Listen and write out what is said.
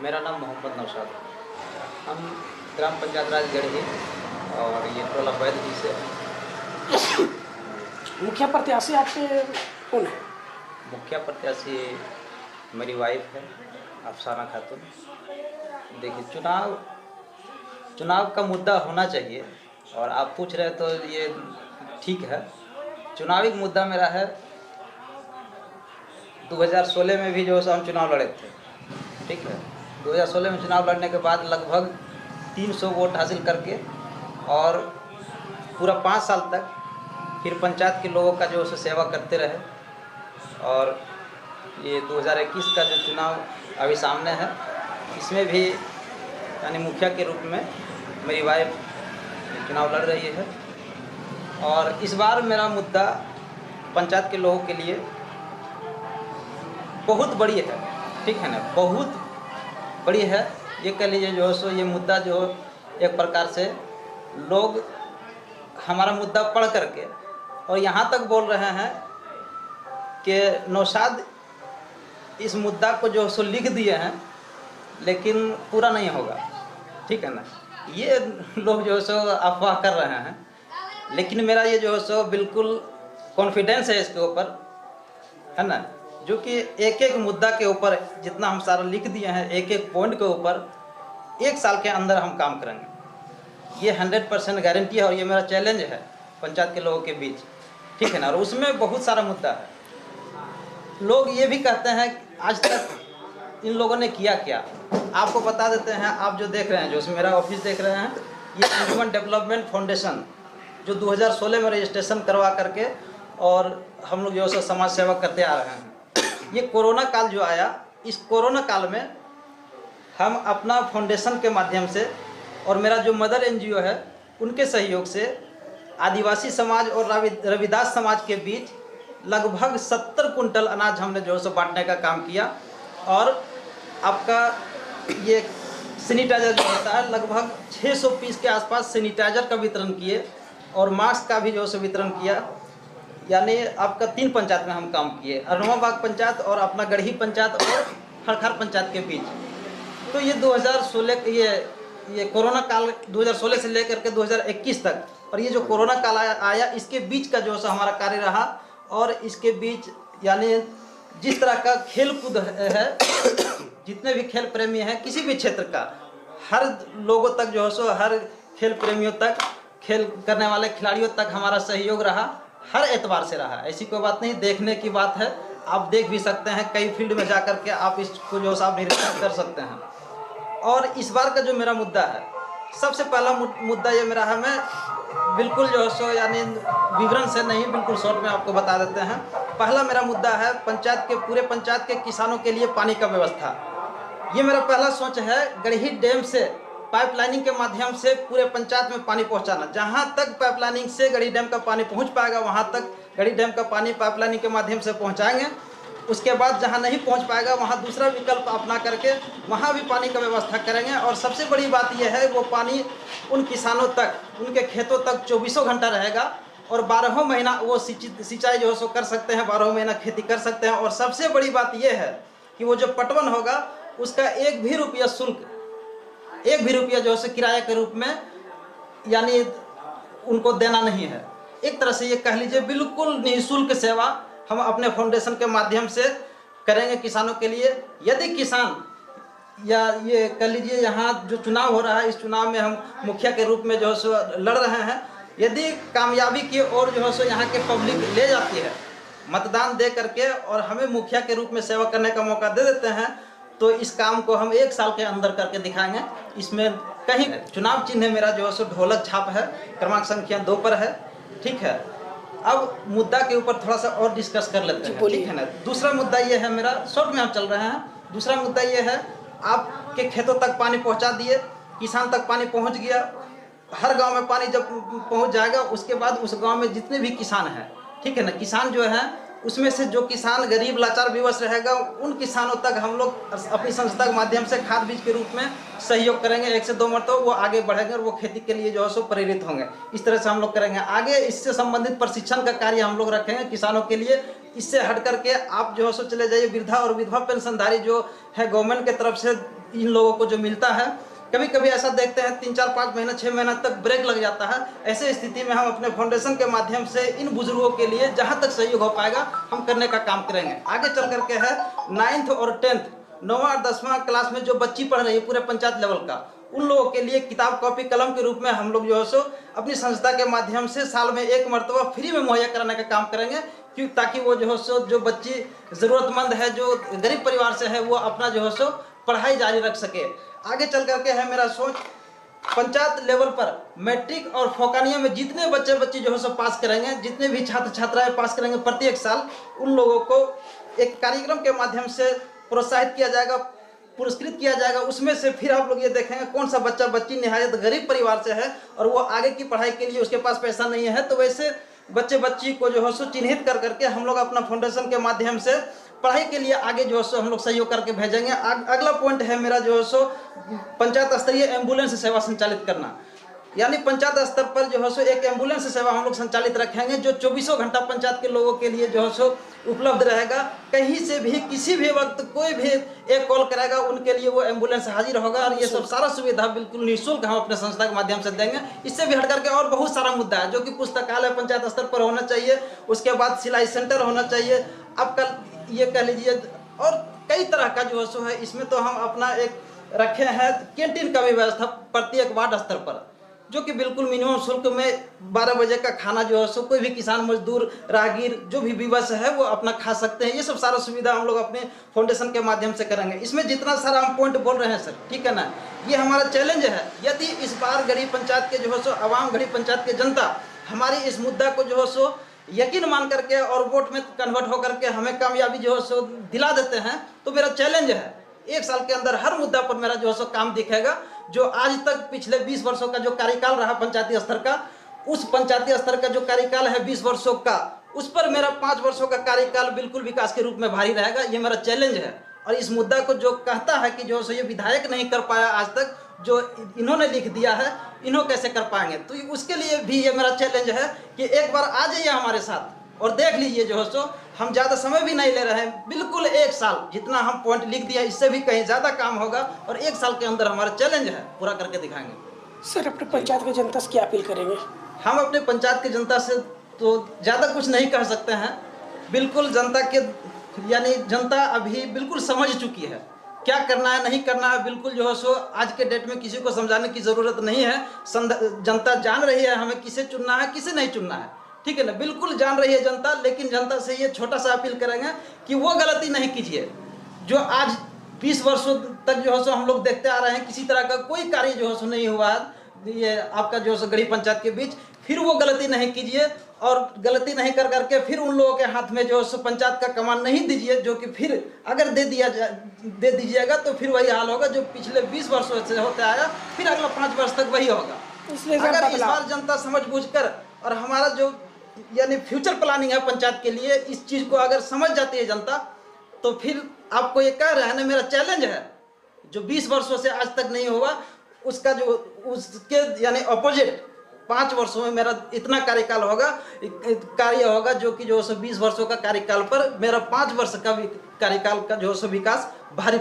मेरा नाम मोहम्मद नौशाद है। हम ग्राम पंचायत राज गढ़ी और ये टोला बैदगी से। मुखिया प्रत्याशी आपके कौन है? मुखिया प्रत्याशी मेरी वाइफ है अफसाना खातून। देखिए, चुनाव का मुद्दा होना चाहिए और आप पूछ रहे तो ये ठीक है। चुनावी मुद्दा मेरा है 2016 में भी जो हम चुनाव लड़े थे, ठीक है। 2016 में चुनाव लड़ने के बाद लगभग 300 वोट हासिल करके और पूरा 5 साल तक फिर पंचायत के लोगों का जो है सेवा करते रहे। और ये 2021 का जो चुनाव अभी सामने है, इसमें भी यानी मुखिया के रूप में मेरी वाइफ चुनाव लड़ रही है। और इस बार मेरा मुद्दा पंचायत के लोगों के लिए बहुत बड़ी है, ठीक है ना, बहुत बड़ी है। ये कह लीजिए जो है सो ये मुद्दा जो एक प्रकार से लोग हमारा मुद्दा पढ़ करके और यहाँ तक बोल रहे हैं कि नौशाद इस मुद्दा को जो सो लिख दिए हैं लेकिन पूरा नहीं होगा, ठीक है ना। ये लोग जो है सो अफवाह कर रहे हैं, लेकिन मेरा ये जो है सो बिल्कुल कॉन्फिडेंस है इसके ऊपर, है ना, जो कि एक एक मुद्दा के ऊपर जितना हम सारा लिख दिए हैं, एक एक पॉइंट के ऊपर 1 साल के अंदर हम काम करेंगे। ये 100% गारंटी है और ये मेरा चैलेंज है पंचायत के लोगों के बीच, ठीक है ना। और उसमें बहुत सारा मुद्दा है। लोग ये भी कहते हैं आज तक इन लोगों ने किया क्या। आपको बता देते हैं, आप जो देख रहे हैं, जो मेरा ऑफिस देख रहे हैं, ये ह्यूमन डेवलपमेंट फाउंडेशन जो 2016 में रजिस्ट्रेशन करवा करके और हम लोग जो है समाज सेवा करते आ रहे हैं। ये कोरोना काल जो आया, इस कोरोना काल में हम अपना फाउंडेशन के माध्यम से और मेरा जो मदर एनजीओ है उनके सहयोग से आदिवासी समाज और रविदास समाज के बीच लगभग 70 कुंटल अनाज हमने जो है बांटने का काम किया। और आपका ये सैनिटाइजर जो होता है, लगभग 600 पीस के आसपास सैनिटाइजर का वितरण किए और मास्क का भी जो है वितरण किया। यानी आपका 3 पंचायत में हम काम किए, अरनोवाबाग पंचायत और अपना गढ़ी पंचायत और खड़खड़ पंचायत के बीच। तो ये 2016 ये कोरोना काल 2016 से लेकर के 2021 तक, और ये जो कोरोना काल आया इसके बीच का जो है हमारा कार्य रहा। और इसके बीच यानी जिस तरह का खेल कूद है, जितने भी खेल प्रेमी हैं किसी भी क्षेत्र का, हर लोगों तक जो है सो, हर खेल प्रेमियों तक, खेल करने वाले खिलाड़ियों तक हमारा सहयोग रहा, हर एतबार से रहा। ऐसी कोई बात नहीं, देखने की बात है। आप देख भी सकते हैं, कई फील्ड में जा कर के आप इसको जो है निरीक्षण कर सकते हैं। और इस बार का जो मेरा मुद्दा है, सबसे पहला मुद्दा ये मेरा है, मैं बिल्कुल जो है सो यानी विवरण से नहीं, बिल्कुल शॉर्ट में आपको बता देते हैं। पहला मेरा मुद्दा है पंचायत के, पूरे पंचायत के किसानों के लिए पानी का व्यवस्था। ये मेरा पहला सोच है, गढ़ी डैम से पाइपलाइनिंग के माध्यम से पूरे पंचायत में पानी पहुंचाना। जहां तक पाइपलाइनिंग से गढ़ी डैम का पानी पहुंच पाएगा, वहां तक गढ़ी डैम का पानी पाइपलाइनिंग के माध्यम से पहुंचाएंगे। उसके बाद जहां नहीं पहुंच पाएगा, वहां दूसरा विकल्प अपना करके वहां भी पानी का व्यवस्था करेंगे। और सबसे बड़ी बात यह है, वो पानी उन किसानों तक, उनके खेतों तक 24 घंटा रहेगा और 12 महीना वो सिंचाई जो है सो कर सकते हैं, 12 महीना खेती कर सकते हैं। और सबसे बड़ी बात यह है कि वो जो पटवन होगा उसका 1 भी रुपया शुल्क, 1 भी रुपया जो है किराए के रूप में यानी उनको देना नहीं है। एक तरह से ये कह लीजिए बिल्कुल निःशुल्क सेवा हम अपने फाउंडेशन के माध्यम से करेंगे किसानों के लिए। यदि किसान या ये कह लीजिए यहाँ जो चुनाव हो रहा है, इस चुनाव में हम मुखिया के रूप में जो है सो लड़ रहे हैं, यदि कामयाबी की ओर जो है सो यहाँ के पब्लिक ले जाती है, मतदान दे करके और हमें मुखिया के रूप में सेवा करने का मौका दे देते हैं, तो इस काम को हम 1 साल के अंदर करके दिखाएंगे। इसमें कहीं चुनाव चिन्ह मेरा जो है सो ढोलक छाप है, क्रमांक संख्या 2 पर है, ठीक है। अब मुद्दा के ऊपर थोड़ा सा और डिस्कस कर लेते हैं, ठीक है ना। दूसरा मुद्दा ये है मेरा, शॉर्ट में हम चल रहे हैं। दूसरा मुद्दा ये है, आपके खेतों तक पानी पहुंचा दिए, किसान तक पानी पहुंच गया। हर गांव में पानी जब पहुंच जाएगा, उसके बाद उस गांव में जितने भी किसान हैं, ठीक है ना, किसान जो है उसमें से जो किसान गरीब लाचार विवश रहेगा, उन किसानों तक हम लोग अपनी संस्था के माध्यम से खाद बीज के रूप में सहयोग करेंगे। 1 से 2 मरतबा वो आगे बढ़ेंगे और वो खेती के लिए जो है सो प्रेरित होंगे। इस तरह से हम लोग करेंगे। आगे इससे संबंधित प्रशिक्षण का कार्य हम लोग रखेंगे किसानों के लिए। इससे हट करके आप जो है सो चले जाइए, वृद्धा और विधवा पेंशनधारी जो है गवर्नमेंट के तरफ से इन लोगों को जो मिलता है। कभी कभी ऐसा देखते हैं 3, 4, 5 महीना 6 महीना तक ब्रेक लग जाता है। ऐसे स्थिति में हम अपने फाउंडेशन के माध्यम से इन बुजुर्गों के लिए जहां तक सहयोग हो पाएगा हम करने का काम करेंगे। आगे चल करके है 9th और 10th 9वां और 10वां क्लास में जो बच्ची पढ़ रही है पूरे पंचायत लेवल का, उन लोगों के लिए किताब कॉपी कलम के रूप में हम लोग जो है सो अपनी संस्था के माध्यम से साल में 1 मरतबा फ्री में मुहैया कराने का काम करेंगे, क्यों ताकि वो जो है सो जो बच्ची ज़रूरतमंद है, जो गरीब परिवार से है, वो अपना जो है सो पढ़ाई जारी रख सके। आगे चल करके है मेरा सोच पंचायत लेवल पर मैट्रिक और फोकानिया में जितने बच्चे बच्ची जो है सो पास करेंगे, जितने भी छात्र छात्राएं पास करेंगे प्रत्येक साल, उन लोगों को एक कार्यक्रम के माध्यम से प्रोत्साहित किया जाएगा, पुरस्कृत किया जाएगा। उसमें से फिर आप लोग ये देखेंगे कौन सा बच्चा बच्ची निहायत गरीब परिवार से है और वो आगे की पढ़ाई के लिए उसके पास पैसा नहीं है, तो वैसे बच्चे बच्ची को जो है सो चिन्हित कर करके हम लोग अपना फाउंडेशन के माध्यम से पढ़ाई के लिए आगे जो है सो हम लोग सहयोग करके भेजेंगे। अगला पॉइंट है मेरा जो है सो पंचायत स्तरीय एम्बुलेंस सेवा संचालित करना, यानी पंचायत स्तर पर जो है सो एक एम्बुलेंस सेवा हम लोग संचालित रखेंगे जो 24 घंटा पंचायत के लोगों के लिए जो है सो उपलब्ध रहेगा। कहीं से भी किसी भी वक्त कोई भी एक कॉल करेगा, उनके लिए वो एम्बुलेंस हाजिर होगा और ये सब सारा सुविधा बिल्कुल निःशुल्क हम अपने संस्था के माध्यम से देंगे। इससे भी हट करके और बहुत सारा मुद्दा है जो कि पुस्तकालय पंचायत स्तर पर होना चाहिए, उसके बाद सिलाई सेंटर होना चाहिए, आपका ये कह लीजिए, और कई तरह का जो है इसमें तो हम अपना एक रखे हैं कैंटीन का भी व्यवस्था प्रत्येक वार्ड स्तर पर, जो कि बिल्कुल मिनिमम शुल्क में 12 बजे का खाना जो है सो कोई भी किसान मजदूर राहगीर जो भी विवश है वो अपना खा सकते हैं। ये सब सारा सुविधा हम लोग अपने फाउंडेशन के माध्यम से करेंगे। इसमें जितना सारा हम पॉइंट बोल रहे हैं सर, ठीक है ना, ये हमारा चैलेंज है। यदि इस बार गरीब पंचायत के जो है सो आवाम, गरीब पंचायत के जनता हमारी इस मुद्दा को जो है सो यकीन मान करके और वोट में कन्वर्ट होकर के हमें कामयाबी जो है सो दिला देते हैं, तो मेरा चैलेंज है 1 साल के अंदर हर मुद्दा पर मेरा जो है सो काम दिखेगा। जो आज तक पिछले 20 वर्षों का जो कार्यकाल रहा पंचायती स्तर का, उस पंचायती स्तर का जो कार्यकाल है 20 वर्षों का, उस पर मेरा 5 वर्षों का कार्यकाल बिल्कुल विकास के रूप में भारी रहेगा। ये मेरा चैलेंज है। और इस मुद्दा को जो कहता है कि जो ये विधायक नहीं कर पाया आज तक, जो इन्होंने लिख दिया है, इन्हों कैसे कर पाएंगे, तो उसके लिए भी ये मेरा चैलेंज है कि एक बार आ जाइए हमारे साथ और देख लीजिए। जो है सो हम ज़्यादा समय भी नहीं ले रहे हैं, बिल्कुल 1 साल जितना हम पॉइंट लिख दिया इससे भी कहीं ज़्यादा काम होगा और 1 साल के अंदर हमारा चैलेंज है पूरा करके दिखाएंगे। सर, अपने पंचायत की जनता से क्या अपील करेंगे? हम अपने पंचायत की जनता से तो ज़्यादा कुछ नहीं कह सकते हैं। बिल्कुल जनता के यानी जनता अभी बिल्कुल समझ चुकी है क्या करना है नहीं करना है। बिल्कुल जो है सो आज के डेट में किसी को समझाने की ज़रूरत नहीं है। जनता जान रही है हमें किसे चुनना है किसे नहीं चुनना है, ठीक है ना, बिल्कुल जान रही है जनता। लेकिन जनता से ये छोटा सा अपील करेंगे कि वो गलती नहीं कीजिए जो आज 20 वर्षों तक जो है सो हम लोग देखते आ रहे हैं, किसी तरह का कोई कार्य जो है सो नहीं हुआ है ये आपका जो है सो गरीब पंचायत के बीच। फिर वो गलती नहीं कीजिए और गलती नहीं कर करके फिर उन लोगों के हाथ में जो है सो पंचायत का कमान नहीं दीजिए, जो कि फिर अगर दे दीजिएगा तो फिर वही हाल होगा जो पिछले 20 वर्षों से होते आया, फिर अगला 5 वर्ष तक वही होगा। अगर इस बार जनता समझ बूझ कर और हमारा जो यानी फ्यूचर प्लानिंग है पंचायत के लिए, इस चीज़ को अगर समझ जाती है जनता, तो फिर आपको ये कह रहे हैं ना, मेरा चैलेंज है जो 20 वर्षों से आज तक नहीं हुआ उसका जो उसके यानी अपोजिट 5 वर्षों में मेरा इतना कार्यकाल होगा, कार्य होगा जो कि जो 20 वर्षों का कार्यकाल पर मेरा 5 वर्ष का कार्यकाल का जो विकास भारी